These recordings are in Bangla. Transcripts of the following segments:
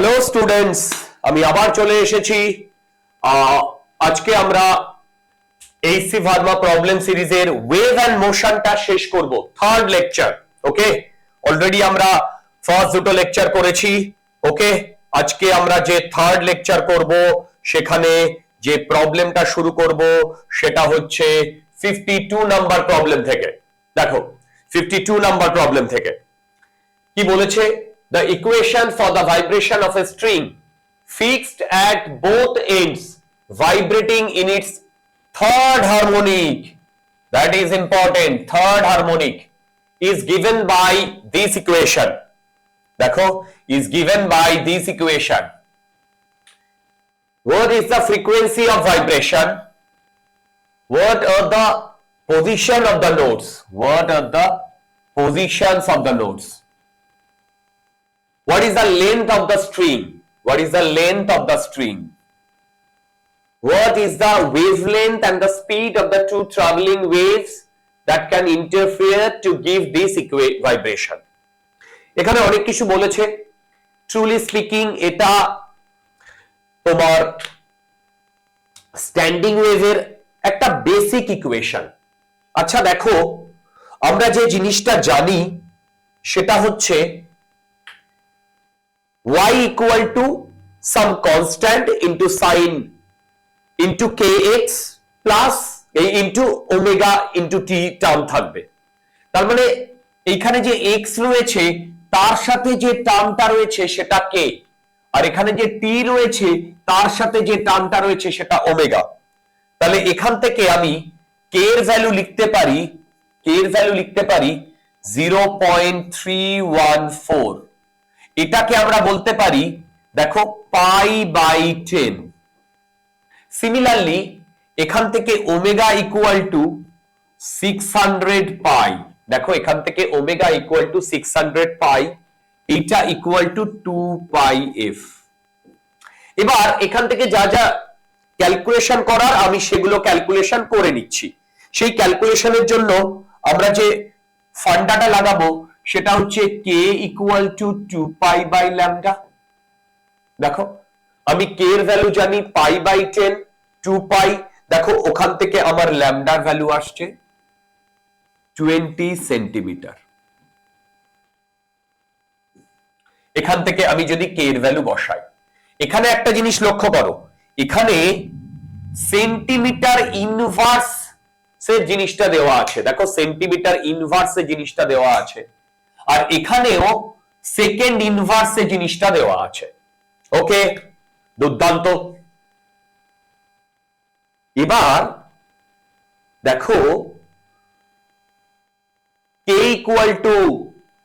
হ্যালো স্টুডেন্টস, আমি আবার চলে এসেছি। আজকে আমরা এইচসি ভার্বা প্রবলেম সিরিজের ওয়েভ এন্ড মোশনটা শেষ করব, থার্ড লেকচার। ওকে, অলরেডি আমরা ফার্স্ট দুটো লেকচার করেছি। ওকে, আজকে আমরা যে থার্ড লেকচার করব সেখানে যে প্রবলেমটা শুরু করব সেটা হচ্ছে 52 নাম্বার প্রবলেম থেকে। দেখো 52 নাম্বার প্রবলেম থেকে কি বলেছে, the equation for the vibration of a string fixed at both ends vibrating in its third harmonic, that is important, third harmonic, is given by this equation. দেখো, is given by this equation. What is the frequency of vibration? What are the position of the notes? What are the positions of the notes? What is the length of the string? What is the length of the string? What is the wavelength and the speed of the two traveling waves that can interfere to give this vibration? এখানে অনেক কিছু বলেছে। ট্রুলি স্পিকিং এটা তোমার স্ট্যান্ডিং ওয়েভের একটা বেসিক ইকুয়েশন। আচ্ছা দেখো, আমরা যে জিনিসটা জানি সেটা হচ্ছে y equal to some constant into sin into kx plus into omega into t term থাকবে। তার মানে এইখানে যে x রয়েছে তার সাথে যে টার্মটা রয়েছে সেটা k, আর এখানে যে t রয়েছে তার সাথে যে টার্মটা রয়েছে সেটা ওমেগা। তাহলে এখান থেকে আমি k এর ভ্যালু লিখতে পারি 0.314। এটাকে আমরা বলতে পারি দেখো পাই বাই 10। সিমিলারলি এখান থেকে ওমেগা ইকুয়াল টু 600 পাই। দেখো এখান থেকে ওমেগা ইকুয়াল টু 600 পাই, এটা ইকুয়াল টু 2 পাই এফ। এবার এখান থেকে যা যা ক্যালকুলেশন করার আমি সেগুলো ক্যালকুলেশন করে নিচ্ছি। সেই ক্যালকুলেশনের জন্য আমরা যে ফান্ডাটা লাগাবো সেটা হচ্ছে k equal to 2 pi by lambda. দেখো আমি k এর ভ্যালু জানি পাই বাই 10, 2 পাই। দেখো ওখান থেকে আমার ল্যামডার ভ্যালু আসছে 20 সেন্টিমিটার। এখান থেকে আমি যদি k এর ভ্যালু বসাই, এখানে একটা জিনিস লক্ষ্য করো, এখানে সেন্টিমিটার ইনভার্স সে জিনিসটা দেওয়া আছে। দেখো সেন্টিমিটার ইনভার্স এ জিনিসটা দেওয়া আছে, আর এখানেও সেকেন্ড ইনভার্সে জিনিসটা দেওয়া আছে। ওকে, দুর্দান্ত। এবার দেখো k equal to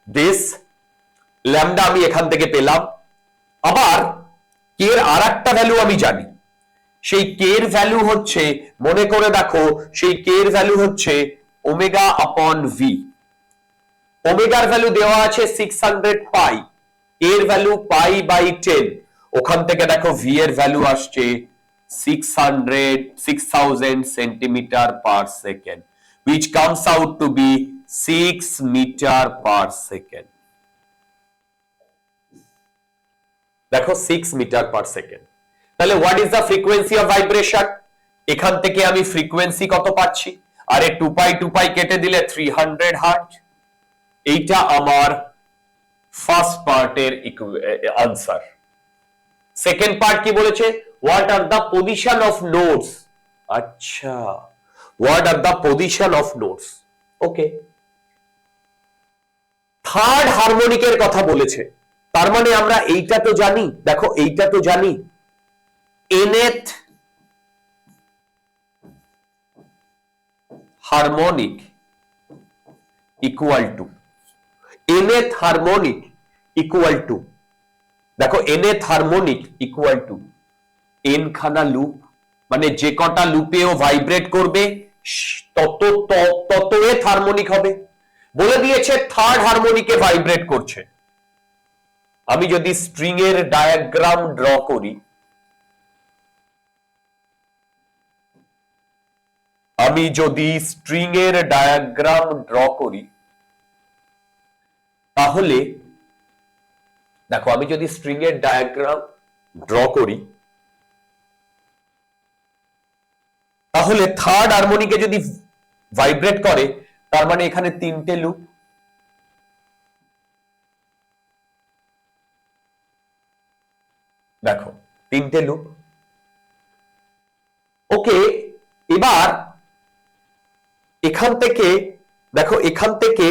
this lambda আমি এখান থেকে পেলাম। আবার k এর আরেকটা ভ্যালু আমি জানি, সেই k এর ভ্যালু হচ্ছে, মনে করে দেখো, সেই k এর ভ্যালু হচ্ছে ওমেগা আপন ভি। ওমেগার ভ্যালু দেওয়া আছে 600 পাই, এর ভ্যালু পাই বাই 10। ওখান থেকে দেখো ভি এর ভ্যালু আসছে 6000 centimetre per second, which comes out to be 6 metre per second. দেখো 6 মিটার পার সেকেন্ড। তাহলে what is the frequency of vibration? এখান থেকে আমি ফ্রিকোয়েন্সি কত পাচ্ছি? আরে 2 পাই কেটে দিলে 300 হার্টজ। এইটা আমার ফার্স্ট পার্টের আনসার। সেকেন্ড পার্ট কি বলেছে? What are the position of notes. আচ্ছা, what are the position of notes. Okay, third হারমোনিকের কথা বলেছে, তার মানে আমরা এইটা তো জানি। দেখো এইটা তো জানি, nth harmonic equal to nth harmonic equal to, দেখো nth harmonic equal to n খানা লুপ, মানে যে কটা লুপেও ভাইব্রেট করবে তত nth হারমোনিক হবে। বলে দিয়েছে থার্ড হারমোনিকে ভাইব্রেট করছে। আমি যদি স্ট্রিং এর ডায়াগ্রাম ড্র করি, তাহলে দেখো আমি যদি স্ট্রিং এর ডায়াগ্রাম ড্র করি, তাহলে থার্ড হারমোনিকে যদি ভাইব্রেট করে, তার মানে এখানে তিনটে লুপ। দেখো তিনটে লুপ। ওকে, এবার এখান থেকে দেখো, এখান থেকে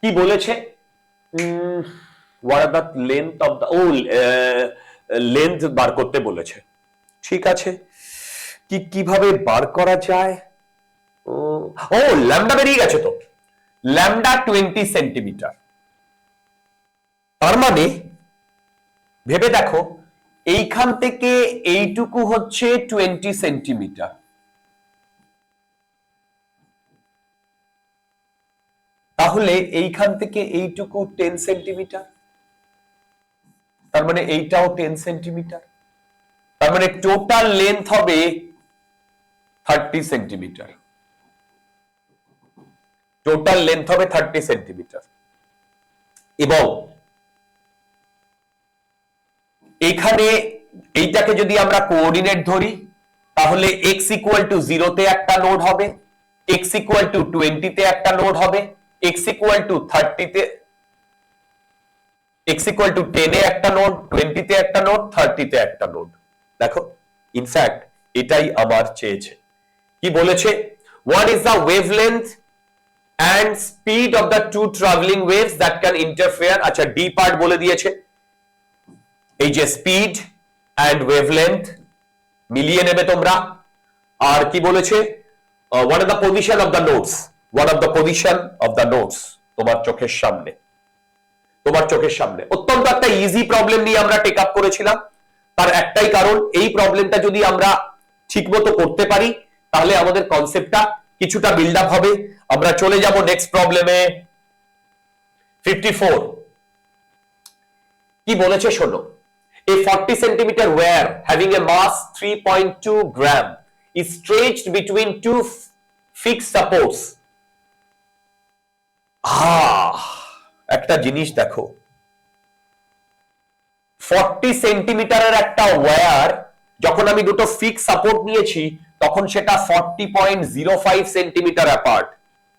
কি বলেছে, what are the length of the length বার করতে বলেছে। ঠিক আছে, কিভাবে বার করা যায়? ও ল্যামডা বেরিয়ে গেছে তো, ল্যামডা 20 সেন্টিমিটার। তার মানে ভেবে দেখো, এইখান থেকে এইটুকু হচ্ছে 20 সেন্টিমিটার, তাহলে এইখান থেকে এইটুকু 10 সেন্টিমিটার, তার মানে এইটাও 10 সেন্টিমিটার, তার মানে টোটাল লেন্থ হবে 30 সেন্টিমিটার। টোটাল লেন্থ হবে 30 সেন্টিমিটার। এবং এখানে এইটাকে যদি আমরা কোঅর্ডিনেট ধরি, তাহলে x ইকুয়াল টু 0 তে একটা নোড হবে, x ইকুয়াল টু 20 তে একটা নোড হবে, x ইকুয়াল টু 30 তে, x ইকুয়াল টু 10 এ একটা নোড, 20 তে একটা নোড, 30 তে একটা নোড। দেখো ইনফ্যাক্ট এটাই আবার চেয়েছে। কি বলেছে? what is the wavelength and speed of the two traveling waves that can interfere। আচ্ছা, ডি পার্ট বলে দিয়েছে, এই যে স্পিড এন্ড ওয়েভলেন্থ মিলিয়ে নেবে তোমরা। আর কি বলেছে? what are the position of the nodes, what are the position of the nodes, তোমার চোখের সামনে, তোমার চোখের সামনে। অত্যন্ত একটা ইজি প্রবলেম নিয়ে আমরা টেক আপ করেছিলাম। তার একটাই কারণ, এই প্রবলেমটা যদি আমরা ঠিকমতো করতে পারি, তাহলে আমাদের কনসেপ্টটা কিছুটা বিল্ড আপ হবে। আমরা চলে যাব নেক্সট প্রবলেমে। 54 কি বলেছে শোনো। A 40 centimeter wire having a mass 3.2 gram is stretched between two fixed supports। একটা জিনিস দেখো, 40 সেন্টিমিটারের একটা ওয়্যার, যখন আমি দুটো ফিক্স সাপোর্ট নিয়েছি, তখন সেটা 40.05 সেন্টিমিটার অ্যাপার্ট,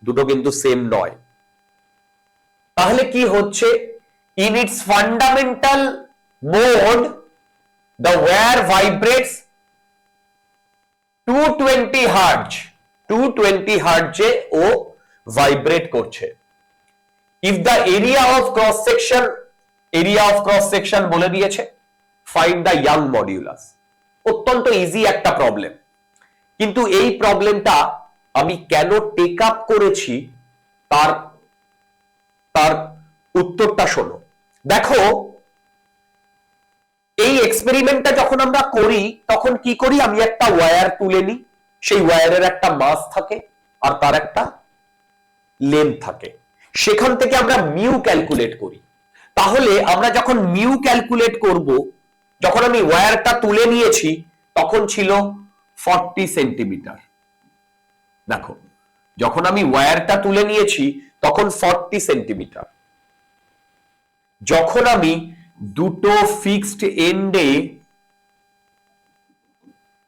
দুটো কিন্তু সেম নয়। তাহলে কি হচ্ছে? In its fundamental mode the wire vibrates 220 hertz, 220 hertz এ ও ভাইব্রেট করছে। if the area of cross section, area of cross section বলে দিয়েছে, find the young modulus। অত্যন্ত ইজি একটা প্রবলেম, কিন্তু এই প্রবলেমটা আমি কেন টেক আপ করেছি তার তার উত্তরটা শোনো। দেখো এই এক্সপেরিমেন্টটা যখন আমরা করি, তখন কি করি? আমি একটা ওয়্যার তুলে নিই, সেই ওয়্যারের একটা মাস থাকে আর তার একটা লেন্থ থাকে, সেখান থেকে আমরা মিউ ক্যালকুলেট করি। তাহলে আমরা যখন মিউ ক্যালকুলেট করব, যখন আমি ওয়্যারটা তুলে নিয়েছি, তখন ছিল 40 সেন্টিমিটার। দেখো, যখন আমি ওয়্যারটা তুলে নিয়েছি, তখন 40 সেন্টিমিটার। যখন আমি দুটো ফিক্সড এন্ডে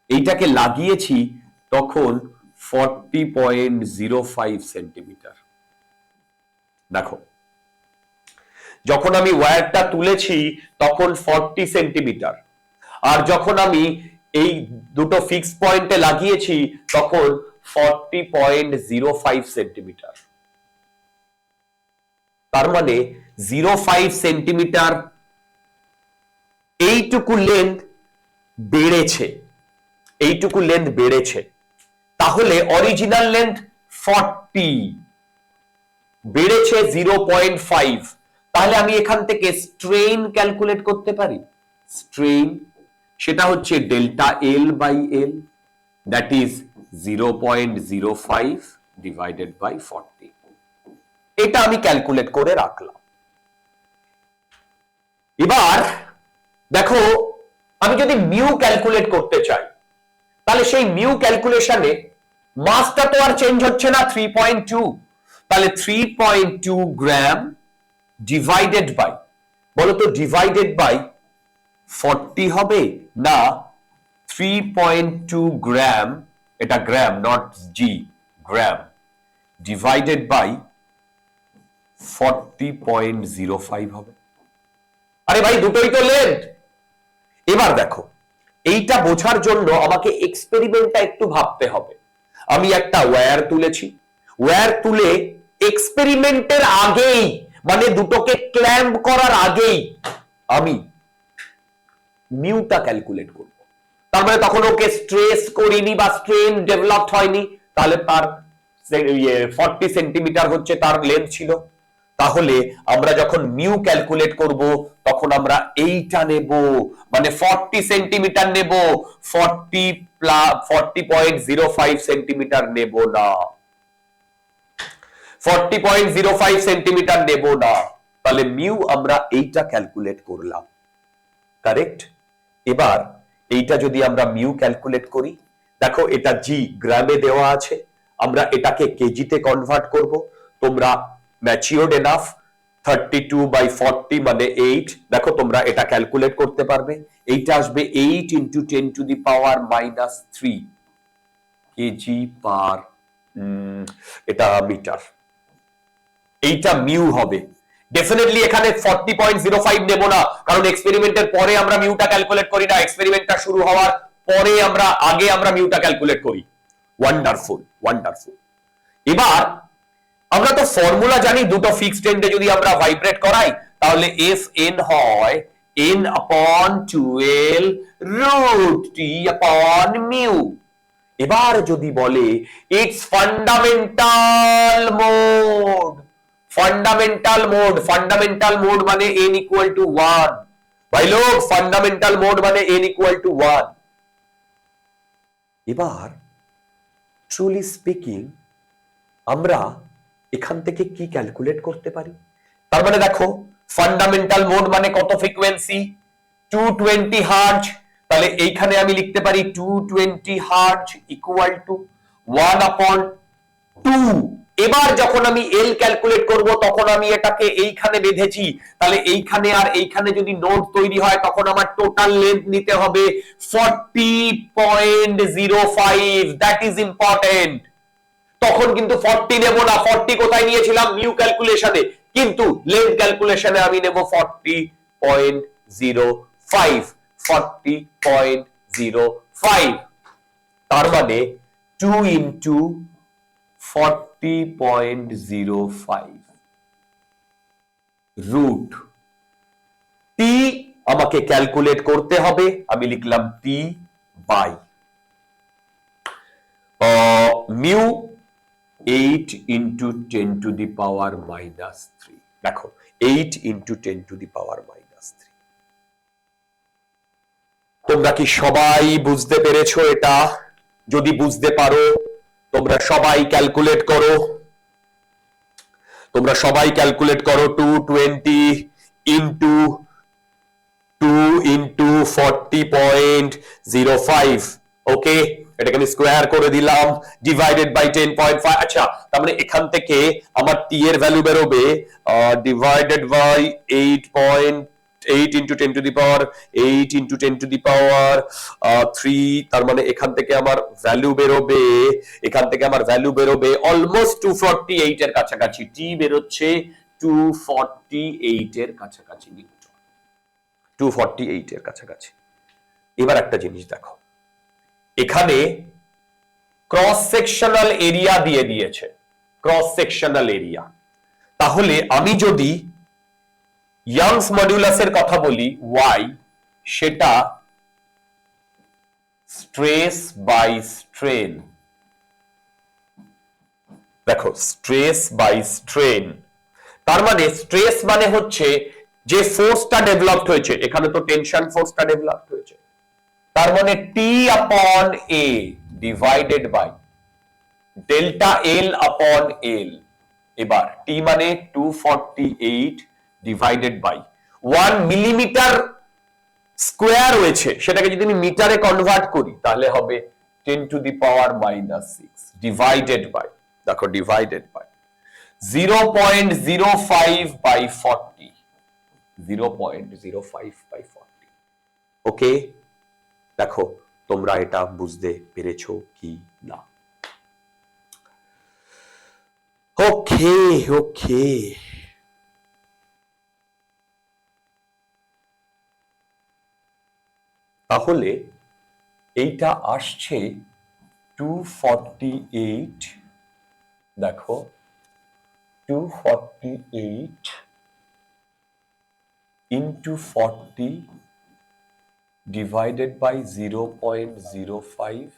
এইটাকে লাগিয়েছি, তখন 40.05 সেন্টিমিটার। দেখো, যখন আমি ওয়্যারটা তুলেছি, তখন 40 সেন্টিমিটার, আর যখন আমি এই দুটো ফিক্স পয়েন্টে লাগিয়েছি, তখন 40.05 সেন্টিমিটার। তার মানে 05 সেন্টিমিটার এইটুকু লেন্থ বেড়েছে, এইটুকু লেন্থ বেড়েছে। তাহলে অরিজিনাল লেন্থ 40, বেড়েছে 0.5। তাহলে আমি এখান থেকে স্ট্রেইন ক্যালকুলেট করতে পারি। স্ট্রেইন সেটা হচ্ছে delta L by L, that is 0.05 divided by 40। এটা আমি ক্যালকুলেট করে রাখলাম। এবার দেখো, আমি যদি মিউ ক্যালকুলেট করতে চাই, তাহলে সেই মিউ ক্যালকুলেশনে মাসটা তো আর চেঞ্জ হচ্ছে না, 3.2। তাহলে 3.2 গ্রাম ডিভাইডেড বাই, বলতো ডিভাইডেড বাই 40 হবে না 3.2 গ্রাম, এটা gram not G, gram, divided by 40.05 হবে? আরে ভাই দুটোই তো লেন্থ। এবার দেখো এইটা বোঝার জন্য আমাকে এক্সপেরিমেন্টটা একটু ভাবতে হবে। আমি একটা ওয়্যার তুলেছি, ওয়্যার তুলে এক্সপেরিমেন্টের আগেই মানে দুটোকে ক্ল্যাম্প করার আগেই আমি মিউটা ক্যালকুলেট করব। তার মানে তখন ওকে স্ট্রেস করিনি বা স্ট্রেন ডেভেলপড হয়নি, তাহলে তার 40 সেন্টিমিটার হচ্ছে তার লেন্থ ছিল। তাহলে আমরা যখন মিউ ক্যালকুলেট করব তখন আমরা এইটা নেব, মানে 40 সেন্টিমিটার নেব, 40.05 সেন্টিমিটার নেব না, 40.05 সেন্টিমিটার নেব না। তাহলে মিউ আমরা এইটা ক্যালকুলেট করলাম, কারেক্ট? এবার এইটা যদি আমরা মিউ ক্যালকুলেট করি, দেখো এটা জি গ্রামে দেওয়া আছে, আমরা এটাকে কেজিতে কনভার্ট করব। তোমরা ম্যাচিওরড এনাফ, 32/40 মানে 8, দেখো তোমরা এটা ক্যালকুলেট করতে পারবে। এইটা আসবে 8 × 10⁻³ কেজি পার, এটা মিটার। এইটা মিউ হবে। ডেফিনেটলি এখানে 40.05 নেব না, কারণ এক্সপেরিমেন্টের পরে আমরা মিউটা ক্যালকুলেট করি না, এক্সপেরিমেন্টটা শুরু হওয়ার পরে আগে আমরা মিউটা ক্যালকুলেট করি। Wonderful, wonderful. এবার আমরা তো ফর্মুলা জানি, দুটো ফিক্সড এন্ডে যদি আমরা ভাইব্রেট করাই তাহলে এফ এন হয় n/12√T/μ। এবার যদি বলে it's fundamental mode, fundamental mode, fundamental mode মানে n = 1। ভাই লোক ফান্ডামেন্টাল মোড মানে n = 1। এবার ট্রুলি স্পিকিং আমরা এখান থেকে কি ক্যালকুলেট করতে পারি? তার মানে দেখো ফান্ডামেন্টাল মোড মানে কত ফ্রিকোয়েন্সি? 220 হার্টজ। তাহলে এইখানে আমি লিখতে পারি 220 হার্টজ = 1/2। এবার যখন আমি এল ক্যালকুলেট করব তখন আমি এটাকে এইখানে বেঁধেছি, তাহলে এইখানে আর এইখানে যদি নোড তৈরি হয় তখন আমার টোটাল লেন্থ নিতে হবে 40.05। That is important. তখন কিন্তু 40 নেব না, 40 কোথায় নিয়েছিলাম? মিউ ক্যালকুলেশনে, কিন্তু লেন্থ ক্যালকুলেশনে আমি নেব 40.05, 40.05। তার মানে 2 × 40.05 রুট টি আমাকে ক্যালকুলেট করতে হবে। আমি লিখলাম টি বাই মিউ 8 × 10⁻³ দেখো 8 × 10⁻³। তোমরা কি সবাই বুঝতে পেরেছো এটা? যদি বুঝতে পারো তোমরা সবাই ক্যালকুলেট করো, তোমরা সবাই ক্যালকুলেট করো। 220 × 2 × 40.05, ওকে, এটাকে আমি স্কয়ার করে দিলাম, ডিভাইডেড বাই 10.5। আচ্ছা, তার মানে এখান থেকে আমার টি এর ভ্যালু বেরোবে ডিভাইডেড বাই 8 × 10⁻3। তার মানে এখান থেকে আমার ভ্যালু বেরোবে অলমোস্ট 248 এর কাছাকাছি। টি বেরোচ্ছে 248 এর কাছাকাছি, 248 এর কাছাকাছি। এবার একটা জিনিস দেখো, এখানে ক্রস সেকশনাল এরিয়া দিয়ে দিয়েছে, ক্রস সেকশনাল এরিয়া। তাহলে আমি যদি ইয়াংস মডুলাসের কথা বলি y, সেটা স্ট্রেস বাই স্ট্রেন। দেখো স্ট্রেস বাই স্ট্রেন, তার মানে স্ট্রেস মানে হচ্ছে যে ফোর্সটা ডেভেলপড হয়েছে, এখানে তো টেনশন ফোর্সটা ডেভেলপড হয়েছে, তার মানে T/A divided by delta L/L। এবার T মানে 248 ডিভাইডেড বাই 1 মিলিমিটার স্কয়ার হয়েছে, সেটাকে যদি আমি মিটারে কনভার্ট করি তাহলে হবে 10⁻⁻6 ডিভাইডেড বাই, দেখো ডিভাইডেড বাই 0.05/40, 0.05/40। ওকে, দেখো তোমরা এটা বুঝতে পেরেছো কি না? ওকে ওকে, তাহলে এইটা আসছে 248, দেখো 248 into 40 divided by 0.05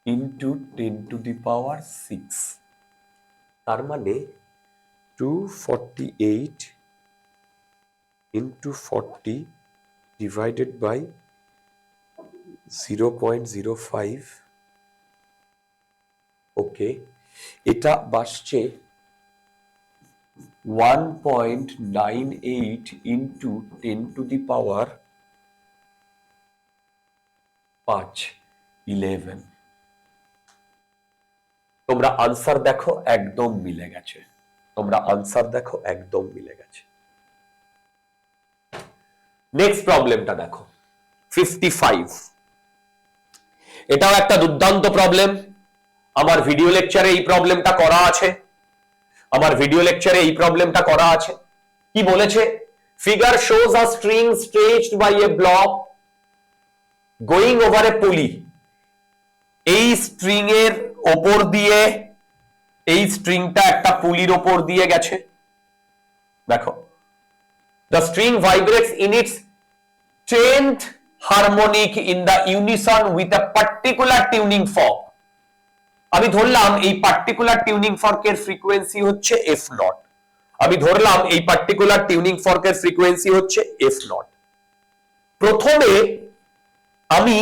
into 10 to the power 6, তার মানে 248 into 40 divided by 0.05, ওকে, এটা আসছে 1.98 into 10 to the power 11। তোমরা আনসার দেখো একদম মিলে গেছে, তোমরা আনসার দেখো একদম মিলে গেছে। নেক্সট প্রবলেমটা দেখো 55। এটাও একটা দুর্দান্ত প্রবলেম, আমার ভিডিও লেকচারে এই প্রবলেমটা করা আছে, আমার ভিডিও লেকচারে এই প্রবলেমটা করা আছে। কি বলেছে? Figure shows a string stretched by a block going over a pulley. এই স্ট্রিং এর ওপর দিয়ে, এই স্ট্রিংটা একটা পুলির ওপর দিয়ে গেছে, দেখো the string vibrates in its 10th harmonic in the unison with a particular tuning fork। আমি ধরলাম এই পার্টিকুলার টিউনিং ফর্কের ফ্রিকোয়েন্সি হচ্ছে এফ নট, আমি ধরলাম এই পার্টিকুলার টিউনিং ফর্কের ফ্রিকোয়েন্সি হচ্ছে এফ নট। প্রথমে আমি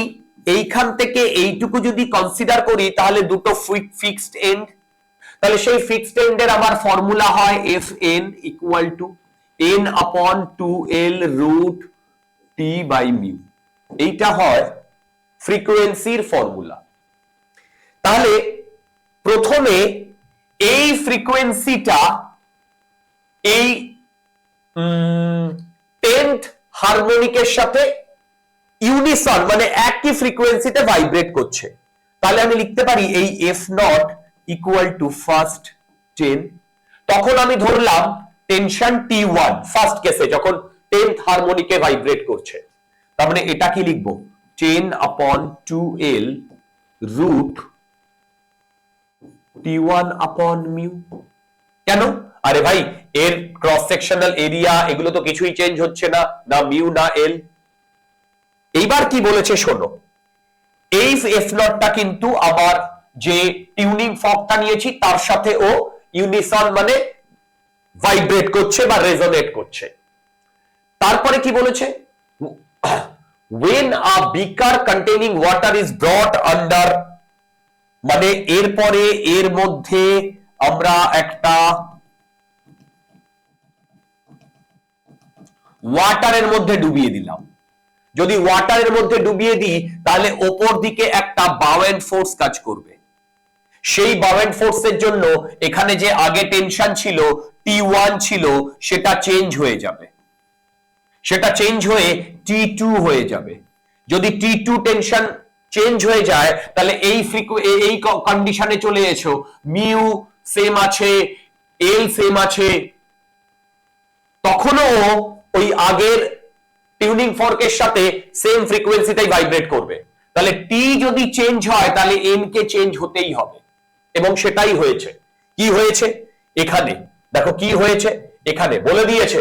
এইখান থেকে এইটুকু যদি কনসিডার করি তাহলে দুটো ফিক্সড এন্ড, তাহলে সেই ফিক্সড এন্ডের আমার ফর্মুলা হয় F N equal to n upon 2l root t by mu, এইটা হয় ফ্রিকোয়েন্সির ফর্মুলা। তাহলে প্রথমে এই ফ্রিকোয়েন্সিটা এই 10th হারমোনিকের সাথে ইউনিসন মানে একই ফ্রিকোয়েন্সিতে ভাইব্রেট করছে, তাহলে আমি লিখতে পারি এই F not equal to first 10। তখন আমি ধরলাম টেনশন T1 ফার্স্ট কেসে যখন 10th হারমোনিকে ভাইব্রেট করছে, তার মানে এটা কি লিখবো 10 upon 2l root T1 upon mu। কেন? আরে ভাই এর ক্রস সেকশনাল এরিয়া এগুলো তো কিছুই চেঞ্জ হচ্ছে না, না মিউ না এল। এইবার কি বলেছে শোনো, এই এফ নটটা কিন্তু আবার যে টিউনিং ফর্কটা নিয়েছি তার সাথে ও ইউনিসন মানে ভাইব্রেট করছে বা রেজোনেট করছে। তারপরে কি বলেছে, when a beaker containing water is brought under, মানে এরপরে এর মধ্যে আমরা একটা ওয়াটারের মধ্যে ডুবিয়ে দিলাম। যদি ওয়াটারের মধ্যে ডুবিয়ে দিই তাহলে ওপর দিকে একটা বাউয়েন্ট ফোর্স কাজ করবে, সেই বাউয়েন্ট ফোর্সের জন্য এখানে যে আগে টেনশন ছিল T1 ছিল সেটা চেঞ্জ হয়ে যাবে, সেটা চেঞ্জ হয়ে T2 হয়ে যাবে। যদি T2 টেনশন চেঞ্জ হয়ে যায় তাহলে এই কন্ডিশনে চলে এসো, মিউ সেম আছে, এল সেম আছে, তখনও ওই আগের টিউনিং ফর্কের সাথে সেম ফ্রিকোয়েন্সিতেই ভাইব্রেট করবে। তাহলে টি যদি চেঞ্জ হয় তাহলে এন কে চেঞ্জ হতেই হবে, এবং সেটাই হয়েছে। কি হয়েছে এখানে দেখো, কি হয়েছে এখানে বলে দিয়েছে,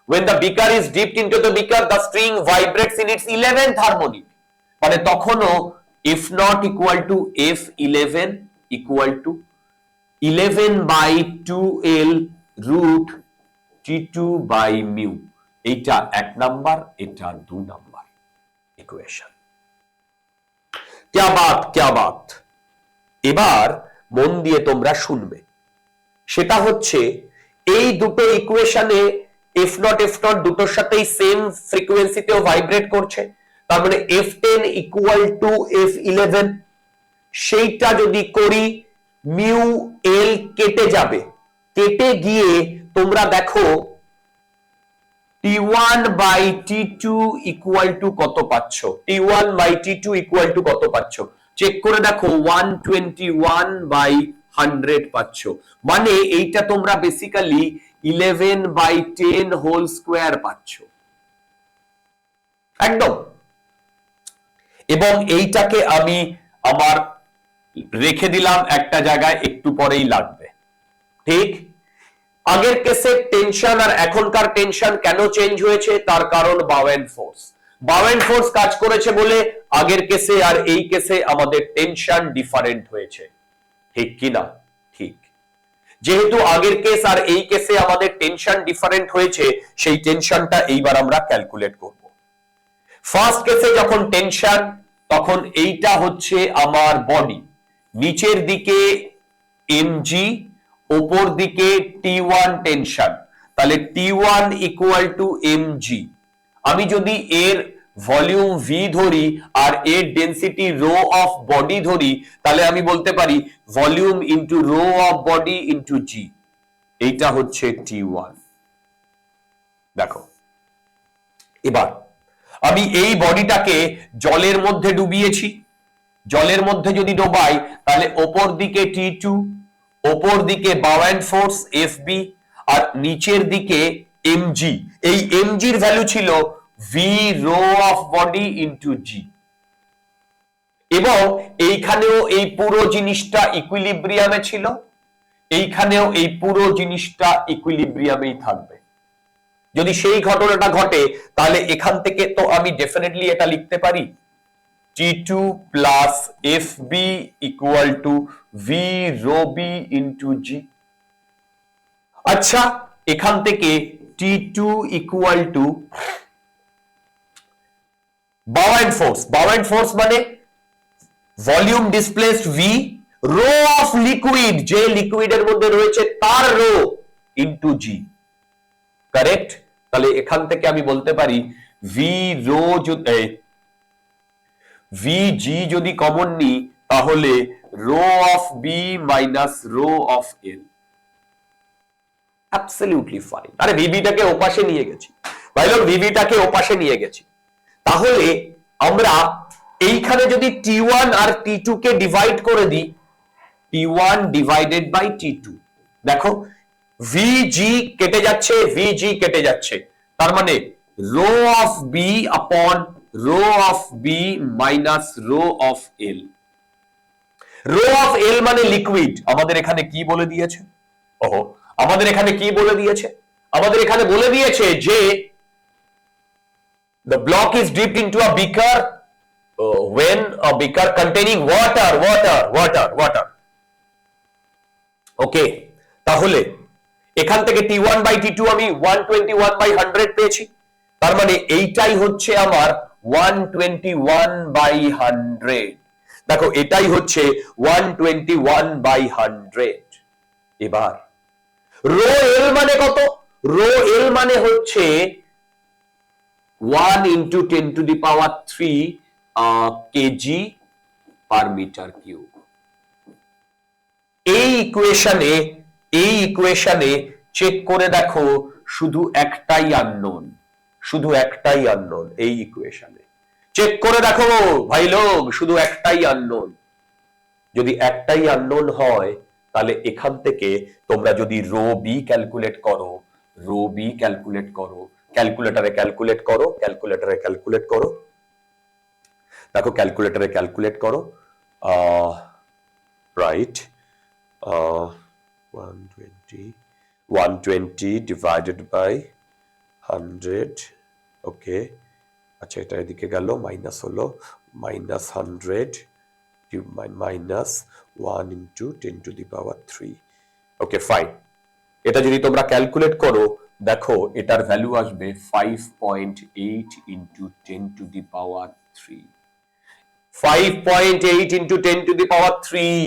when the beaker is dipped into the beaker the string vibrates in its 11th harmonic, মানে তখনও f not equal to f11 equal to 11 by 2l root t2 by mu। এইটা 1 নাম্বার, এটা 2 নাম্বার ইকুয়েশন। क्या बात क्या बात। এবার মন দিয়ে তোমরা শুনবে, সেটা হচ্ছে এই দুটো ইকুয়েশনে এফ নট দুটোর সাথেই সেম ফ্রিকোয়েন্সিতেও ভাইব্রেট করছে, তার মানে f10 ইকুয়াল টু f11। সেইটা যদি করি মিউ এল কেটে যাবে, কেটে গিয়ে তোমরা দেখো T1 by T2 equal to কত পাচ্ছ? T1 by T2 equal to কত পাচ্ছ? চেক করে দেখো 121 by 100 পাচ্ছ। মানে এইটা তোমরা বেসিক্যালি 11 by 10 হোল স্কয়ার পাচ্ছ, একদম। এবং এইটাকে আমি আমার রেখে দিলাম একটা জায়গায়, একটু পরেই লাগবে, ঠিক? আগের কেসে টেনশন আর এখনকার টেনশন কেন চেঞ্জ হয়েছে? তার কারণ বাউয়েন্ট ফোর্স। বাউয়েন্ট ফোর্স কাজ করেছে বলে আগের কেসে আর এই কেসে আমাদের টেনশন ডিফারেন্ট হয়েছে, ঠিক কি না? ঠিক। যেহেতু আগের কেস আর এই কেসে আমাদের টেনশন ডিফারেন্ট হয়েছে, সেই টেনশনটা এইবার আমরা ক্যালকুলেট করব। ফার্স্ট কেসে যখন টেনশন, তখন এইটা হচ্ছে আমার বডি, নিচের দিকে mg, উপর দিকে T1 টেনশন, তাহলে T1 ইকুয়াল টু mg। আমি যদি এর ভলিউম v ধরি আর এর ডেন্সিটি রো অফ বডি ধরি, তাহলে আমি বলতে পারি volume into rho of body into g। এইটা হচ্ছে T1। দেখো এবার আমি এই বডিটাকে জলের মধ্যে ডুবিয়েছি, জলের মধ্যে যদি ডোবাই তাহলে ওপর দিকে T2, ওপর দিকে বাউয়েন্ট ফোর্স FB, আর নিচের দিকে mg। এই mg এর ভ্যালু ছিল v rho of body into g। এবং এইখানেও এই পুরো জিনিসটা ইকুইলিব্রিয়ামে ছিল, এইখানেও এই পুরো জিনিসটা ইকুইলিব্রিয়ামেই থাকবে। যদি সেই ঘটনাটা ঘটে তাহলে এখান থেকে তো আমি ডেফিনেটলি এটা লিখতে পারি T2 plus FB equal to V rho B into G। আচ্ছা, এখান থেকে T2 equal to buoyant force, buoyant force মানে volume displaced V rho of liquid, যে লিকুইডের মধ্যে রয়েছে তার রো ইন্টু G, কারেক্ট? তাহলে এখান থেকে আমি বলতে পারি V রো VG যদি কমন নিই তাহলে rho of B minus rho of L। Absolutely fine. আরে ভিভিটাকে ওপাশে নিয়ে গেছি ভাই লোক, ভিভিটাকে ওপাশে নিয়ে গেছি। তাহলে আমরা এইখানে যদি T1 আর T2 কে ডিভাইড করে দিই, T1 ডিভাইডেড বাই T2, দেখো VG কেটে যাচ্ছে, VG কেটে যাচ্ছে, তার মানে rho of B upon rho of B minus rho of L। Rho of L মানে লিকুইড। আমাদের এখানে কি বলে দিয়েছে? ওহো, আমাদের এখানে কি বলে দিয়েছে? আমাদের এখানে বলে দিয়েছে যে the block is dipped into a beaker when a beaker containing water. ওকে, তাহলে এখান থেকে T1 বাই T2 আমি 121 বাই 100 পেয়েছি, তার মানে এইটাই হচ্ছে আমার 121 বাই 100। দেখো এটাই হচ্ছে 121 বাই 100। এবার রো এল মানে কত? রো এল মানে হচ্ছে 1 into 10 to the power 3 KG per metre cube. এই ইকুয়েশনে চেক করে দেখো, শুধু একটাই আননোন, শুধু একটাই আননোন। এই ইকুয়েশনে চেক করে দেখো ভাই লোক, শুধু একটাই আননোন। যদি একটাই আননোন হয় তাহলে এখান থেকে তোমরা যদি রো বি ক্যালকুলেট করো, রো বি ক্যালকুলেট করো, ক্যালকুলেটরে ক্যালকুলেট করো, ক্যালকুলেটরে ক্যালকুলেট করো, দেখো ক্যালকুলেটরে ক্যালকুলেট করো, রাইট, 120 ডিভাইডেড বাই 100। ওকে, আচ্ছা এটা এদিকে গেল, মাইনাস হলো, minus 100 minus 1 into 10 to the power 3। Okay fine. এটা যদি তোমরা ক্যালকুলেট করো, দেখো এটার ভ্যালু আসবে 5.8 into 10 to the power 3। 5.8 into 10 to the power 3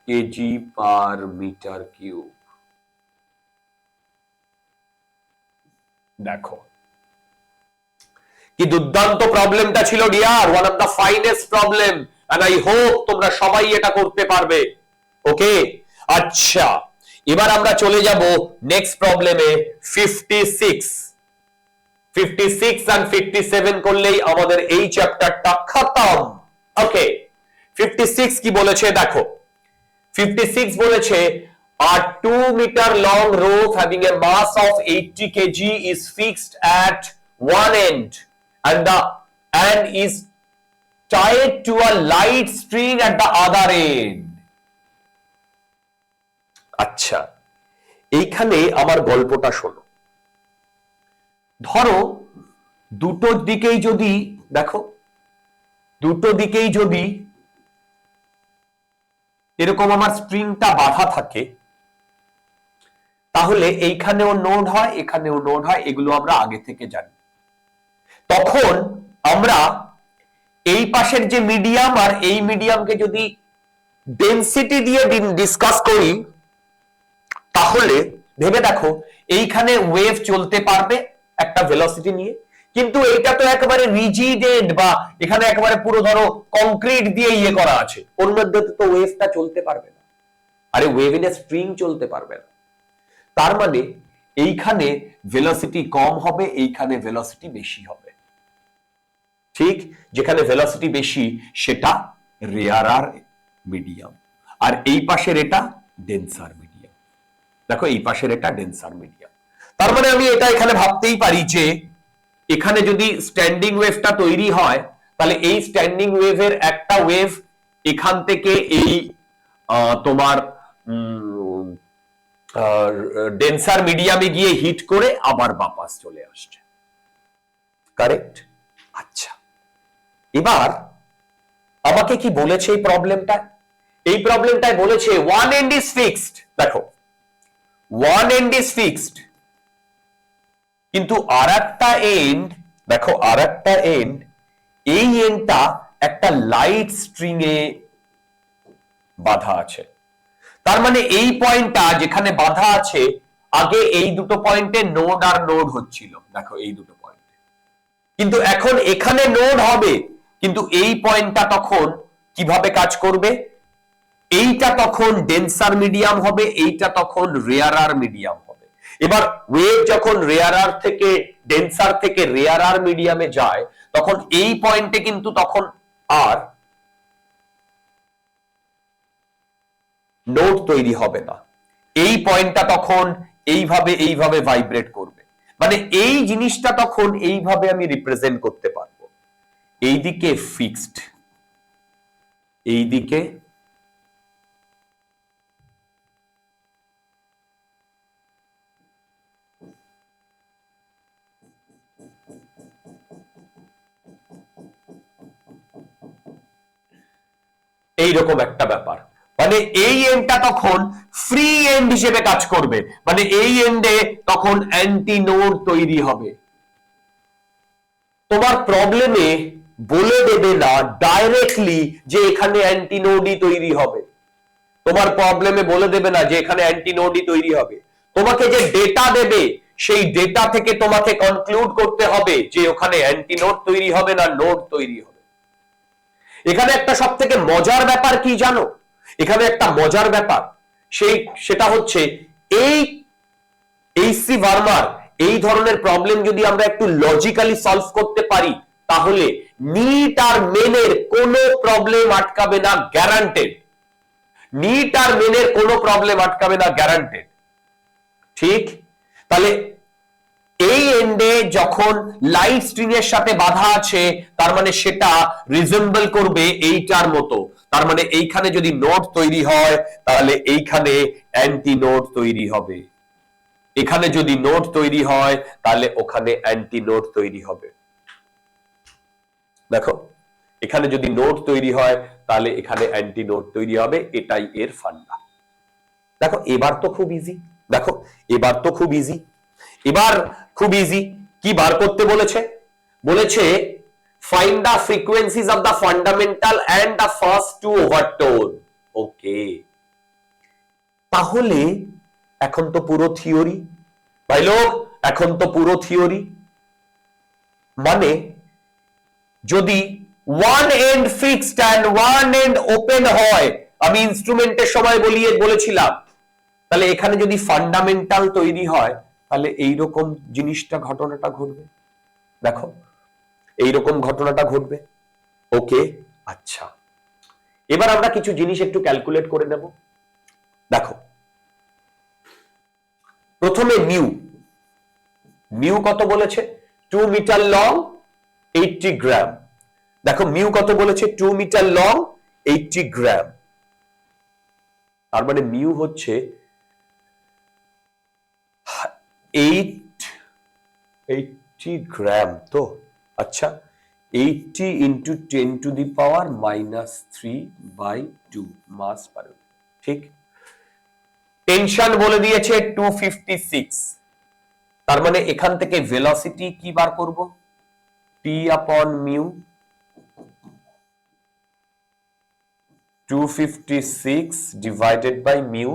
KG per metre cube. দেখো কি দুর্দান্ত প্রবলেমটা ছিল dear, one of the finest problem, and I hope তোমরা সবাই এটা করতে পারবে। ওকে, আচ্ছা এবার আমরা চলে যাব নেক্সট প্রবলেমে 56 and 57 করলেই আমাদের এই চ্যাপ্টারটা খতম। ওকে, 56 কি বলেছে দেখো, 56 বলেছে a 2 meter long rope having a mass of 80 kg is fixed at one end and is tied to a light string at the other end. আচ্ছা, এইখানে আমার গল্পটা শোনো। ধরো দুটো দিকেই যদি দেখো, দুটো দিকেই যদি এরকম আমার স্ট্রিংটা বাঁধা থাকে, তাহলে এইখানেও নোড হয়, এখানেও নোড হয়, এগুলো আমরা আগে থেকে জানি। তখন আমরা এই পাশের যে মিডিয়াম আর এই মিডিয়ামকে যদি ডেনসিটি দিয়ে ডিসকাস করি, তাহলে ভেবে দেখো এইখানে ওয়েভ চলতে পারবে একটা ভেলোসিটি নিয়ে, কিন্তু এটা তো একেবারে রিজিডেড বা এখানে একেবারে পুরো ধরো কংক্রিট দিয়ে ইয়ে করা আছে, ওর মধ্যে তো ওয়েভটা চলতে পারবে না। আরে ওয়েভ ইন এ স্প্রিং চলতে পারবে না। তার মানে এইখানে ভেলোসিটি কম হবে, এইখানে ভেলোসিটি বেশি হবে। ঠিক, যেখানে ভেলোসিটি বেশি সেটা রেয়ারার মিডিয়াম, আর এই পাশের এটা ডেন্সার মিডিয়াম। দেখো এই পাশের এটা ডেন্সার মিডিয়াম। তার মানে আমি এটা এখানে ভাবতেই পারি যে এখানে যদি স্ট্যান্ডিং ওয়েভটা তৈরি হয়, তাহলে এই স্ট্যান্ডিং ওয়েভের একটা ওয়েভ এখান থেকে এই তোমার ডেন্সার মিডিয়ামে গিয়ে হিট করে আবার বাপাস চলে আসছে। কারেক্ট? আচ্ছা, এবার আমাকে কি বলেছে এই প্রবলেমটা? এই প্রবলেমটায় বলেছে ওয়ান এন্ড ইজ ফিক্সড। দেখো ওয়ান এন্ড ইজ ফিক্সড, কিন্তু আর একটা এন্ড, দেখো আর একটা এন্ড, এই এন্ডটা একটা লাইট স্ট্রিং এ বাঁধা আছে। তার মানে এই পয়েন্টটা যেখানে বাঁধা আছে, আগে এই দুটো পয়েন্টে নোড আর নোড হচ্ছিল, দেখো এই দুটো পয়েন্টে, কিন্তু এখন এখানে নোড হবে, কিন্তু এই পয়েন্টটা তখন কিভাবে কাজ করবে? এইটা তখন ডেন্সার মিডিয়াম হবে, এইটা তখন রেয়ারার মিডিয়াম হবে। এবার ওয়েভ যখন রেয়ারার থেকে ডেন্সার থেকে রেয়ারার মিডিয়ামে যায়, তখন এই পয়েন্টে কিন্তু তখন আর নোড তৈরি হবে না। এই পয়েন্টটা তখন এইভাবে এইভাবে ভাইব্রেট করবে, মানে এই জিনিসটা তখন এইভাবে আমি রিপ্রেজেন্ট করতে পারবো। এইদিকে ফিক্সড, এইদিকে এইরকম একটা ব্যাপার। মানে এই এন্ডটা তখন ফ্রি এন্ড হিসেবে কাজ করবে, মানে এই এন্ডে তখন অ্যান্টি নোড তৈরি হবে। তোমার প্রবলেমে বলে দেবে না ডাইরেক্টলি যে এখানে অ্যান্টি নোডই তৈরি হবে, তোমার প্রবলেমে বলে দেবে না যে এখানে অ্যান্টি নোডই তৈরি হবে। তোমাকে যে ডেটা দেবে, সেই ডেটা থেকে তোমাকে কনক্লুড করতে হবে যে ওখানে অ্যান্টি নোড তৈরি হবে না নোড তৈরি হবে। এখানে একটা সবথেকে মজার ব্যাপার কি জানো? এখানে একটা মজার ব্যাপার, সেটা হচ্ছে এইচসি ভার্মার এই ধরনের প্রবলেম যদি আমরা একটু লজিক্যালি সলভ করতে পারি, তাহলে নিট আর মেনের কোনো প্রবলেম আটকাবে না, গ্যারান্টেড। নিট আর মেনের কোনো প্রবলেম আটকাবে না, গ্যারান্টেড। ঠিক, তাহলে এই এন্ডে যখন লাইট স্ট্রিং এর সাথে বাঁধা আছে, তার মানে সেটা রিজেম্বল করবে এইটার মতো। তার মানে এইখানে যদি নোড তৈরি হয়, তাহলে এইখানে অ্যান্টি নোড তৈরি হবে। এখানে যদি নোড তৈরি হয়, তাহলে ওখানে অ্যান্টি নোড তৈরি হবে। দেখো এখানে যদি নোড তৈরি হয়, তাহলে এখানে অ্যান্টি নোড তৈরি হবে। এটাই এর ফান্ডা। দেখো এবার তো খুব ইজি, দেখো এবার তো খুব ইজি, এবার খুব ইজি। কি বার করতে বলেছে? বলেছে find the frequencies of the fundamental and the first two overtone. ওকে, তাহলে এখন তো পুরো থিওরি ভাই লোক, এখন তো পুরো থিওরি। মানে যদি one end fixed and one end open হয়, আমি ইনস্ট্রুমেন্টের সময় বলেছিলাম তাহলে এখানে যদি ফান্ডামেন্টাল তৈরি হয় তাহলে এইরকম জিনিসটা ঘটনাটা ঘটবে। দেখো এইরকম ঘটনাটা ঘটবে। ওকে, আচ্ছা এবার আমরা কিছু জিনিস একটু ক্যালকুলেট করে নেব। দেখো প্রথমে মিউ কত বলেছে? 2 মিটার লং 80 গ্রাম। দেখো মিউ কত বলেছে? 2 মিটার লং 80 গ্রাম। তার মানে মিউ হচ্ছে 80 গ্রাম। তো আচ্ছা 80 ইন্টু 10 টু দি পাওয়ার -3/2 মাস পার। ঠিক, টেনশন বলে দিয়েছে 256। তার মানে এখান থেকে ভেলোসিটি কি বার করব? P upon mu 256 divided by mu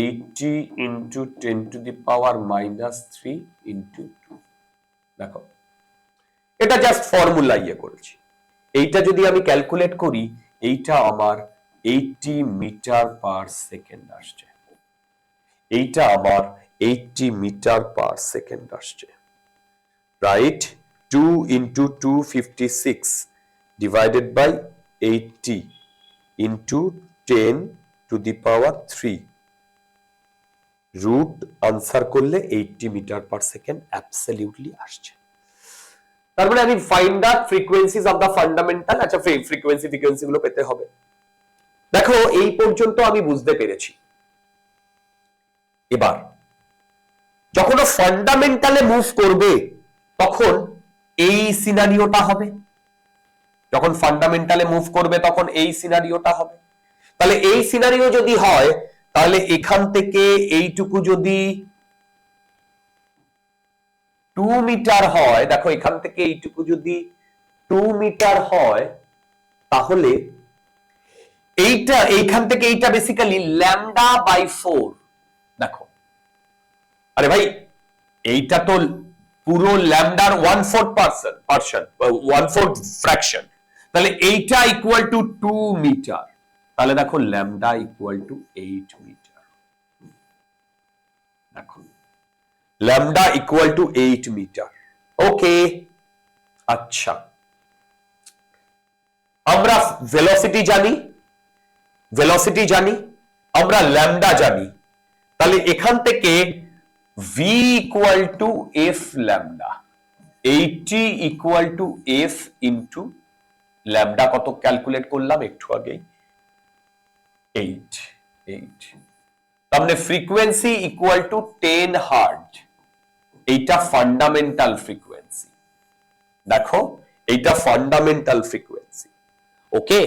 80 into 10 to the power -3 into 2। দেখো এটা জাস্ট ফর্মুলা ইয়ে করেছি। এইটা যদি আমি ক্যালকুলেট করি এইটা আমার 80 মিটার পার সেকেন্ড আসছে। এইটা আমার 80 মিটার পার সেকেন্ড আসছে, right? 2 into 256 divided by 80 into 10 to the power 3 root answer করলে 80 মিটার পার সেকেন্ড অ্যাবসলিউটলি আসছে। তার মানে আমি find the frequencies of the fundamental. আচ্ছা ফ্রিকোয়েন্সি গুলো পেতে হবে। দেখো এই পর্যন্ত আমি বুঝতে পেরেছি। এবার যখন ফান্ডামেন্টালে মুভ করবে তখন এই সিনারিওটা হবে। যখন ফান্ডামেন্টালে মুভ করবে তখন এই সিনারিওটা হবে। তাহলে এই সিনারিও যদি হয় তাহলে এখান থেকে এইটুকু যদি 2 মিটার হয়, দেখো এখান থেকে এইটুকু যদি 2 মিটার হয় তাহলে এইখান থেকে এইটা বেসিক্যালি λ/4। দেখো আরে ভাই এইটা তো পুরো ল্যামডার 1/4 ফ্র্যাকশন। তাহলে এইটা ইকুয়াল টু 2 মিটার। তাহলে দেখো ল্যামডা ইকুয়াল টু 8 মিটার। দেখো ল্যামডা ইকুয়াল টু 8 মিটার। ওকে, আচ্ছা আমরা ভেলোসিটি জানি, আমরা ল্যামডা জানি। তাহলে এখান থেকে v equal to f lambda, 80 equal to f into lambda কত ক্যালকুলেট করলাম একটু আগেই, 8। তাহলে ফ্রিকোয়েন্সি ইকুয়াল টু 10 হার্জ। এইটা ফান্ডামেন্টাল ফ্রিকোয়েন্সি। দেখো এইটা ফান্ডামেন্টাল ফ্রিকোয়েন্সি। ওকে,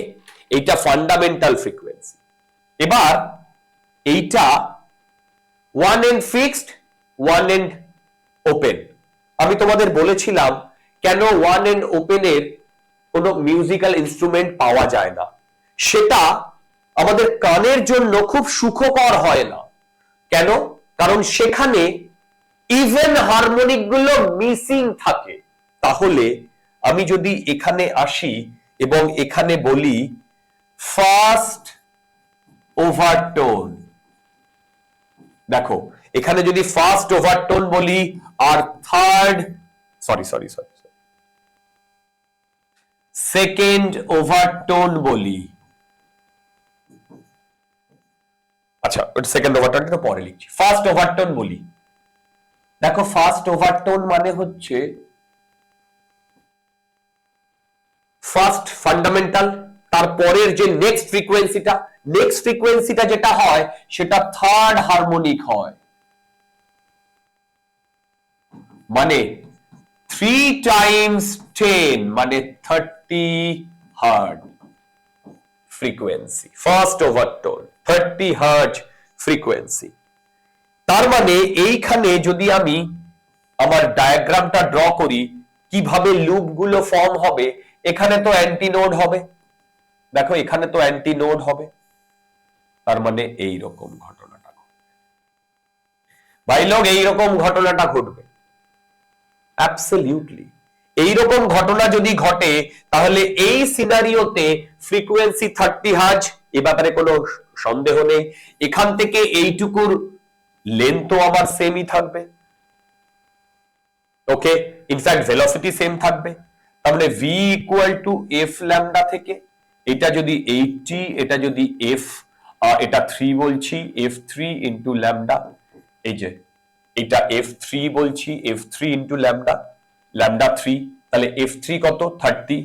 এইটা ফান্ডামেন্টাল ফ্রিকোয়েন্সি। এবার এইটা one end fixed, one end open. আমি তোমাদের বলেছিলাম কেন ওয়ান এন্ড ওপেনের কোনো মিউজিক্যাল ইনস্ট্রুমেন্ট পাওয়া যায় না। সেটা আমাদের কানের জন্য খুব সুখকর হয় না। কেন? কারণ সেখানে ইভেন হারমোনিক গুলো মিসিং থাকে। তাহলে আমি যদি এখানে আসি এবং এখানে বলি ফার্স্ট ওভারটোন, দেখো এখানে যদি ফার্স্ট ওভারটোন বলি আর সেকেন্ড ওভারটোন বলি, আচ্ছা সেকেন্ড ওভারটোনটা পরে লিখছি, ফার্স্ট ওভারটোন বলি। দেখো ফার্স্ট ওভারটোন মানে হচ্ছে ফার্স্ট ফান্ডামেন্টাল, তারপরের যে নেক্সট ফ্রিকোয়েন্সিটা যেটা হয় সেটা থার্ড হারমোনিক হয়। মানে 3 টাইমস 10 মানে 30 hertz frequency, first overtone 30 hertz frequency. তার মানে এইখানে যদি আমি আমার ডায়াগ্রামটা ড্র করি কিভাবে লুপগুলো ফর্ম হবে, এখানে তো অ্যান্টিনোড হবে। দেখো এখানে তো অ্যান্টিনোড হবে, তার মানে এইরকম ঘটনাটা ঘটবে। ভাই লোক এইরকম ঘটনাটা ঘটবে অ্যাবসলিউটলি। এইরকম ঘটনা যদি ঘটে তাহলে এই সিনারিওতে ফ্রিকোয়েন্সি 30 হার্জ, এ ব্যাপারে কোনো সন্দেহ নেই। এখান থেকে এইটুকুর লেন্থও আমার সেমই থাকবে, ওকে, ইনফ্যাক্ট ভেলোসিটি সেম থাকবে। তাহলে v equal to F lambda থেকে এটা যদি 80, এটা যদি এফ, এটা 3 বলছি, f3 ইন্টু ল্যামডা, এই যে এটা f3 বলছি, f3 ইন্টু ল্যামডা, ল্যামডা 3, তাহলে f3 কত 30,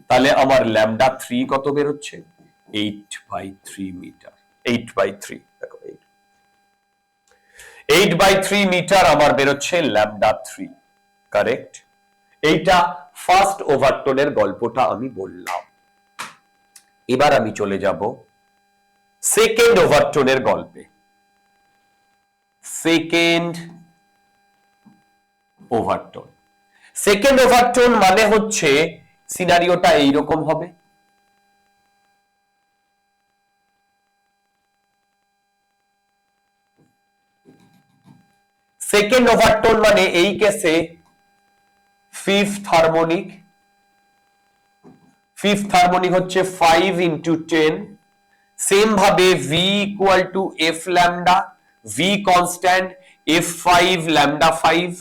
তাহলে আমার ল্যামডা 3 কত বেরোচ্ছে 8/3 মিটার, 8/3, দেখো 8/3 মিটার আমার বেরোচ্ছে ল্যামডা 3, কারেক্ট। এইটা ফার্স্ট ওভারটোনের গল্পটা আমি বললাম। এবার আমি চলে যাব সেকেন্ড ওভারটোনের গল্পে। সেকেন্ড ওভারটোন, সেকেন্ড ওভারটোন মানে হচ্ছে সিনারিওটা এইরকম হবে। সেকেন্ড ওভারটোন মানে এই কেসে ফিফথ হারমোনিক, ফিফথ হারমোনিক হচ্ছে 5 ইন্টু 10, সেম ভাবে v equal to F lambda, v constant, f5 lambda 5,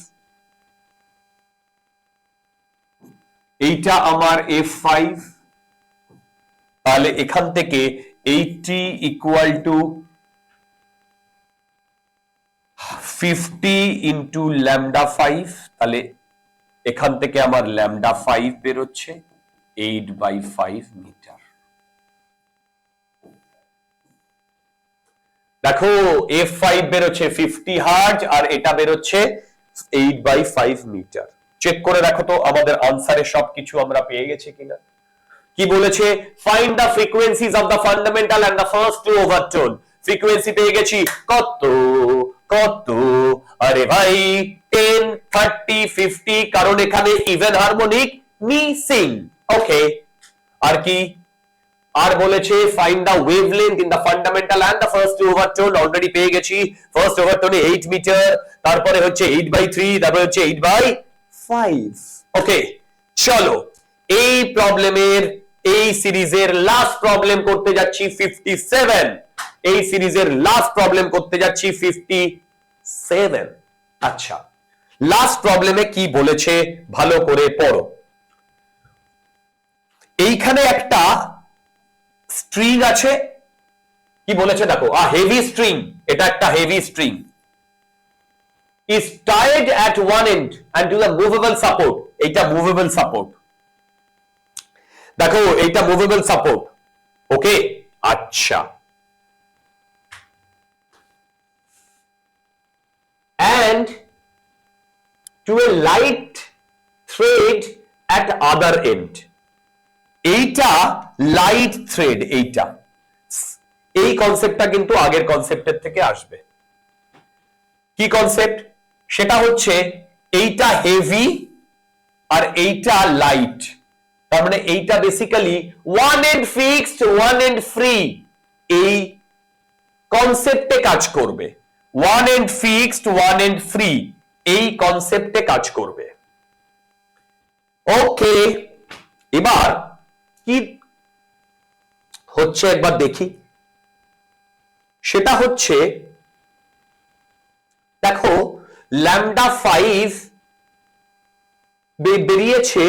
এইটা আমার f5, তাহলে এখান থেকে 80 ইকুয়াল টু 50 ইন্টু ল্যামডা 5, তাহলে এখান থেকে আমার ল্যামডা 5 বেরোচ্ছে 8/5 মিটার। দেখো f5 বেরোচ্ছে 50 হার্জ আর এটা বেরোচ্ছে 8/5 মিটার। চেক করে দেখো তো আমাদের আনসারে সবকিছু আমরা পেয়ে গেছি কিনা। কি বলেছে, find the frequencies of the fundamental and the first two overtone. Frequency পেয়ে গেছি কত কত, আরে ভাই 10, 30, 50, কারণ এখানে ইভেন হারমোনিক মিসিং, ওকে। আর কি, আর বলেছে find the wavelength in the fundamental and the first two overtone, already পেয়ে গেছি। ফার্স্ট ওভারটোনে 8 মিটার, তারপরে হচ্ছে 8/3, তারপরে হচ্ছে 8/5, ওকে। চলো এই প্রবলেমের, এই সিরিজের লাস্ট প্রবলেম করতে যাচ্ছি 57, এই সিরিজের লাস্ট প্রবলেম করতে যাচ্ছি 57। আচ্ছা, লাস্ট প্রবলেমে কি বলেছে ভালো করে পড়ো। এইখানে একটা স্ট্রিং আছে, কি বলেছে দেখো, আ হেভি স্ট্রিং, এটা একটা heavy string is tied at one end and to the movable support, এইটা মুভেবল সাপোর্ট, দেখো এইটা মুভেবল সাপোর্ট, ওকে। আচ্ছা, and to a light thread at other end, এইটা লাইট থ্রেড, এইটা, এই কনসেপ্টটা কিন্তু আগের কনসেপ্টের থেকে আসবে। কি কনসেপ্ট, সেটা হচ্ছে এইটা হেভি আর এইটা লাইট, তার মানে এইটা basically one end fixed one end free, এই কনসেপ্টে কাজ করবে। One end fixed one end free, এই কনসেপ্টে কাজ করবে, ওকে। এবার কি হচ্ছে একবার দেখি, সেটা হচ্ছে দেখো ল্যামডা 5 বেরিয়েছে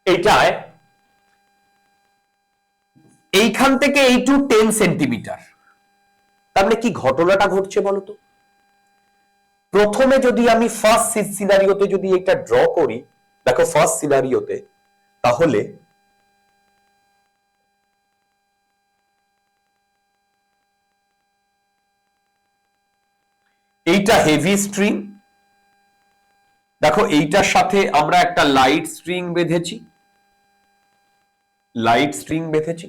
এইটায়, এইখান থেকে এই টু 10 সেন্টিমিটার। তার মানে কি ঘটনাটা ঘটছে বলতো, প্রথমে যদি আমি ফার্স্ট সিনারিওতে যদি এটা ড্র করি, দেখো ফার্স্ট সিনারিওতে, তাহলে এইটা হেভি স্ট্রিং, দেখো এইটার সাথে আমরা একটা লাইট স্ট্রিং বেঁধেছি, লাইট স্ট্রিং বেঁধেছি,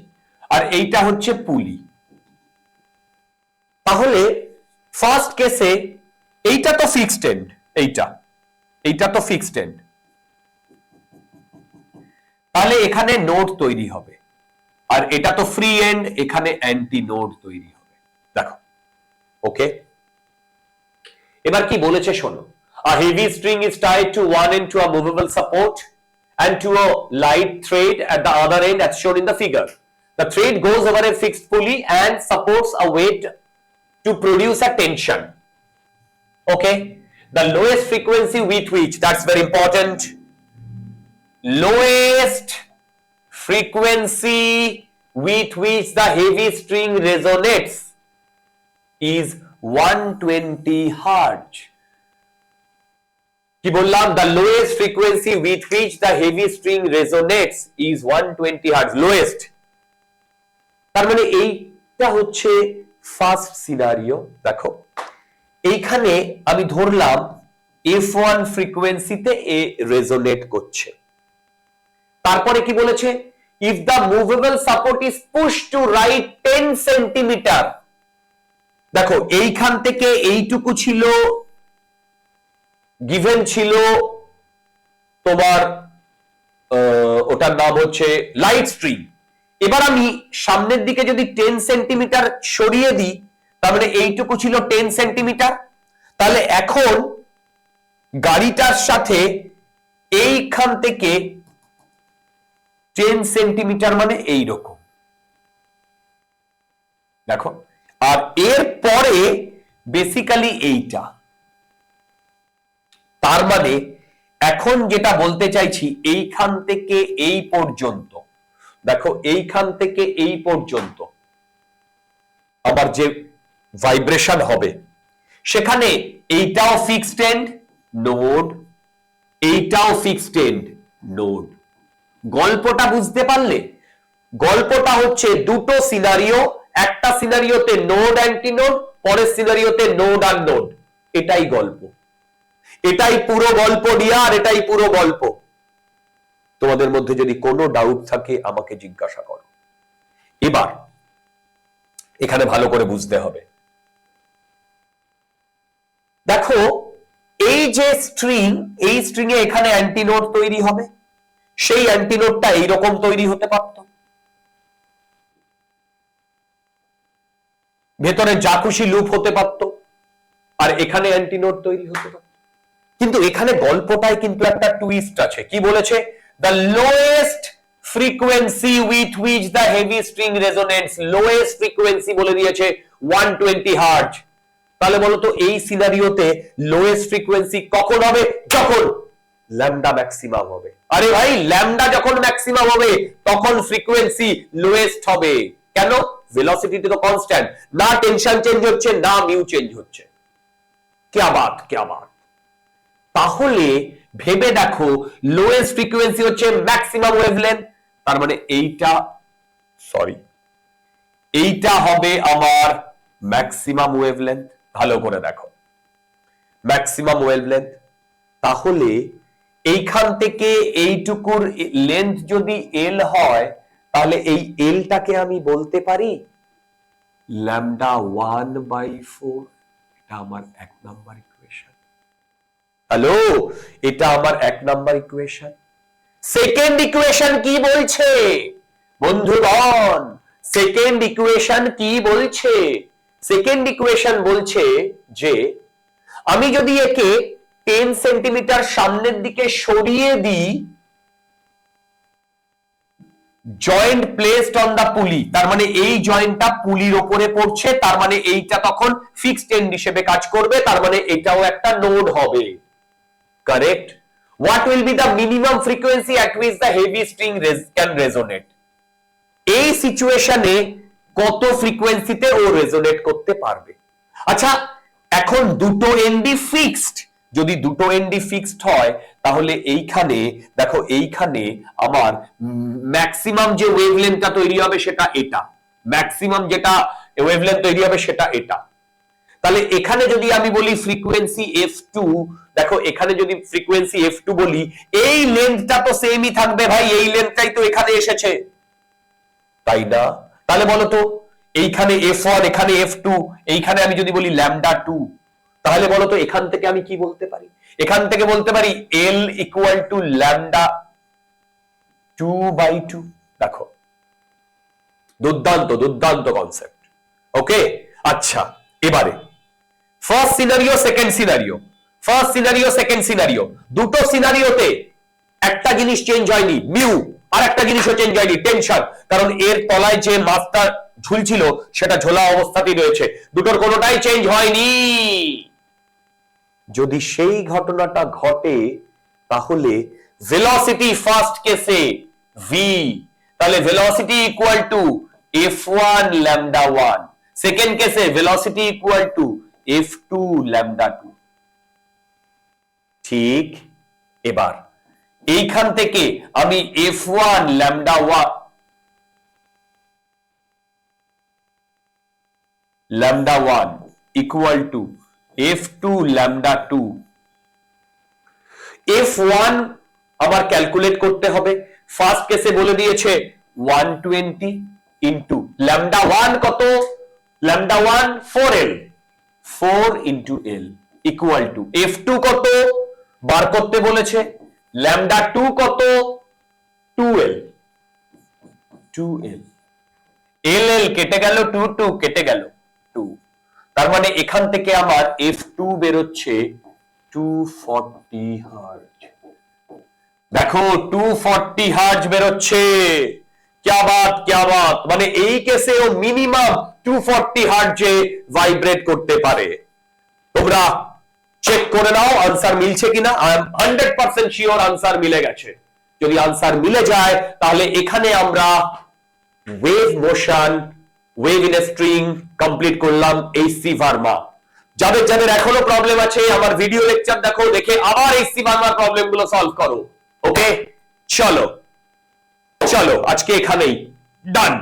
আর এইটা হচ্ছে পুলি। তাহলে ফার্স্ট কেসে এইটা তো ফিক্সড এন্ড, এইটা তো ফিক্সড এন্ড, তাহলে এখানে নোড তৈরি হবে, আর এটা তো ফ্রি এন্ড, এখানে অ্যান্টি নোড তৈরি হবে, দেখো, ওকে। এবার কি বলেছে শোনো, a heavy string is tied to one end to a movable support and to a light thread at the other end as shown in the figure. The thread goes over a fixed pulley and supports a weight to produce a tension. Okay, the lowest frequency with which, that's very important, lowest frequency with which the heavy string resonates is 120 hertz. কি বললাম? The lowest frequency with which the heavy string resonates is 120 hertz, lowest. তার মানে এইটা হচ্ছে ফার্স্ট সিনারিও। দেখো এইখানে আমি ধরলাম F1 ফ্রিকোয়েন্সিতে এ রেজোনেট করছে। তারপরে কি বলেছে? if the movable support is pushed to right 10 centimetre, দেখো এইখান থেকে এইটুকু ছিল গিভেন, ছিল তোমার ওটার নাম হচ্ছে লাইট স্ট্রিং। এবার আমি সামনের দিকে যদি 10 সেন্টিমিটার সরিয়ে দিই, তার মানে এইটুকু ছিল 10 সেন্টিমিটার। তাহলে এখন গাড়িটার সাথে এইখান থেকে 10 সেন্টিমিটার মানে এইরকম, দেখো। আর এর পরে বেসিক্যালি এইটা, তার মানে এখন যেটা বলতে চাইছি এইখান থেকে এই পর্যন্ত, দেখো এইখান থেকে এই পর্যন্ত আবার যে ভাইব্রেশন হবে, সেখানে এইটাও ফিক্সড এন্ড নোড, এইটাও ফিক্সড এন্ড নোড। গল্পটা বুঝতে পারলে? গল্পটা হচ্ছে দুটো সিনারিও, একটা সিনারিওতে নোড অ্যান্টিনোড, পরের সিনারিওতে নোড আর নোড। এটাই গল্প, এটাই পুরো গল্প ডিয়ার, এটাই পুরো গল্প। তোমাদের মধ্যে যদি কোনো ডাউট থাকে আমাকে জিজ্ঞাসা করো। এবার এখানে ভালো করে বুঝতে হবে। দেখো এই যে স্ট্রিং, এই স্ট্রিং এ এখানে অ্যান্টিনোড তৈরি হবে, সেই অ্যান্টিনোডটা এইরকম তৈরি হতে পারত, ভেতরে যা খুশি লুপ হতে পারত, আর এখানে অ্যান্টিনোড তৈরি হতে পারত। কিন্তু এখানে গল্পটায় কিন্তু একটা টুইস্ট আছে। কি বলেছে? the lowest frequency with which the heavy string resonates, lowest frequency বলে দিয়েছে 120 hertz। তাহলে বলো তো এই সিনারিওতে লোয়েস্ট ফ্রিকোয়েন্সি কখন হবে? যখন ল্যামডা ম্যাক্সিমাম হবে। আরে ভাই, ল্যামডা যখন ম্যাক্সিমাম হবে তখন ফ্রিকোয়েন্সি লোয়েস্ট হবে। কেন? ভেলোসিটি তো কনস্ট্যান্ট, না টেনশন চেঞ্জ হচ্ছে, না মিউ চেঞ্জ হচ্ছে। क्या बात, क्या बात। তাহলে ভেবে দেখো, লোয়েস্ট ফ্রিকোয়েন্সি হচ্ছে ম্যাক্সিমাম ওয়েভলেন্থ, তার মানে এইটা, সরি, এইটা হবে আমার ম্যাক্সিমাম ওয়েভলেন্থ। ভালো করে দেখো, ম্যাক্সিমাম ওয়েভলেন্থ। তাহলে এইখান থেকে এইটুকুর লেন্থ যদি এল হয়, তাহলে এই এলটাকে আমি বলতে পারি ল্যামডা 1/4। এটা আমার 1 নাম্বার ইকুয়েশন। হ্যালো, এটা আমার 1 নাম্বার ইকুয়েশন। সেকেন্ড ইকুয়েশন কি বলছে বন্ধুগণ? সেকেন্ড ইকুয়েশন কি বলছে? সেকেন্ড ইকুয়েশন বলছে যে আমি যদি একে 10 সেন্টিমিটার সামনের দিকে সরিয়ে দিই, জয়েন্ট প্লেসড অন দা পুলি, তার মানে এই জয়েন্টটা পুলির উপরে পড়ছে, তার মানে এইটা তখন ফিক্সড এন্ড হিসেবে কাজ করবে, তার মানে এটাও একটা নোড হবে। Correct? What will be the minimum frequency at which the heavy string can resonate? এই সিচুয়েশনে কত ফ্রিকোয়েন্সিতে ও রেজোনেট করতে পারবে? আচ্ছা, এখন দুটো এন্ডি ফিক্সড, যদি দুটো এন্ডি ফিক্সড হয় তাহলে এইখানে দেখো, এইখানে আমার ম্যাক্সিমাম যে ওয়েভলেন্থটা তৈরি হবে সেটা এটা, ম্যাক্সিমাম যেটা ওয়েভলেন্থ তৈরি হবে সেটা এটা। তাহলে এখানে যদি আমি বলি ফ্রিকোয়েন্সি f2, দেখো এখানে যদি ফ্রিকোয়েন্সি f2 বলি, এই লেন্থটা তো সেমই থাকবে ভাই, এই লেন্থটাই তো এখানে এসেছে, তাই না? তাহলে বলো তো এইখানে f1, এখানে f2, এইখানে আমি যদি বলি ল্যামডা 2, তাহলে বলো তো এখান থেকে আমি কি বলতে পারি? এখান থেকে বলতে পারি l ইকুয়াল টু ল্যামডা 2/2। দেখো, দুর্দান্ত দুর্দান্ত কনসেপ্ট। ওকে, আচ্ছা, এবারে first scenario, second scenario, first scenario, second scenario, দুটো সিনারিওতে একটা জিনিস চেঞ্জ হয়নি, মিউ। আর একটা জিনিসও চেঞ্জ হয়নি, টেনশন, কারণ এর তলায় যে মাছটা ঝুলছিল সেটা ঝোলা অবস্থাতেই রয়েছে, দুটোর কোনোটাই চেঞ্জ হয়নি। যদি সেই ঘটনাটা ঘটে তাহলে ভেলোসিটি ফার্স্ট কেসে ভি, তাহলে velocity equal to f1 lambda 1, second কেসে velocity equal to f2 lambda 2। ঠিক, এবার এইখান থেকে আমি f1 lambda 1 lambda 1 equal to f2 lambda 2, f1 আমার ক্যালকুলেট করতে হবে, ফার্স্ট কেসে বলে দিয়েছে 120 ইন্টু lambda 1 কত, lambda 1 4l, 4 into l equal to f2 কত বার করতে বলেছে, lambda 2 কত 2l, 2l, l কেটে গেল, 2 2 কেটে গেল 2, তার মানে এখান থেকে আমার f2 বেরোচ্ছে 240 হার্জ। দেখো 240 হার্জ বেরোচ্ছে, क्या बात क्या बात, মানে এই কেসেও মিনিমাম 240 হার্জে ভাইব্রেট করতে পারে। তোমরা চেক করে নাও আনসার মিলছে কিনা, আই এম 100% শিওর আনসার মিলে গেছে। যদি আনসার মিলে যায় তাহলে এখানে আমরা wave motion, wave in a string complete করলাম এইচসি ভার্মা। যাদের যাদের এখনো প্রবলেম আছে আমার ভিডিও লেকচার দেখো, দেখে আবার এইচসি ভার্মার প্রবলেম গুলো সলভ করো। ওকে, চলো চলো আজকে এখানেই ডান।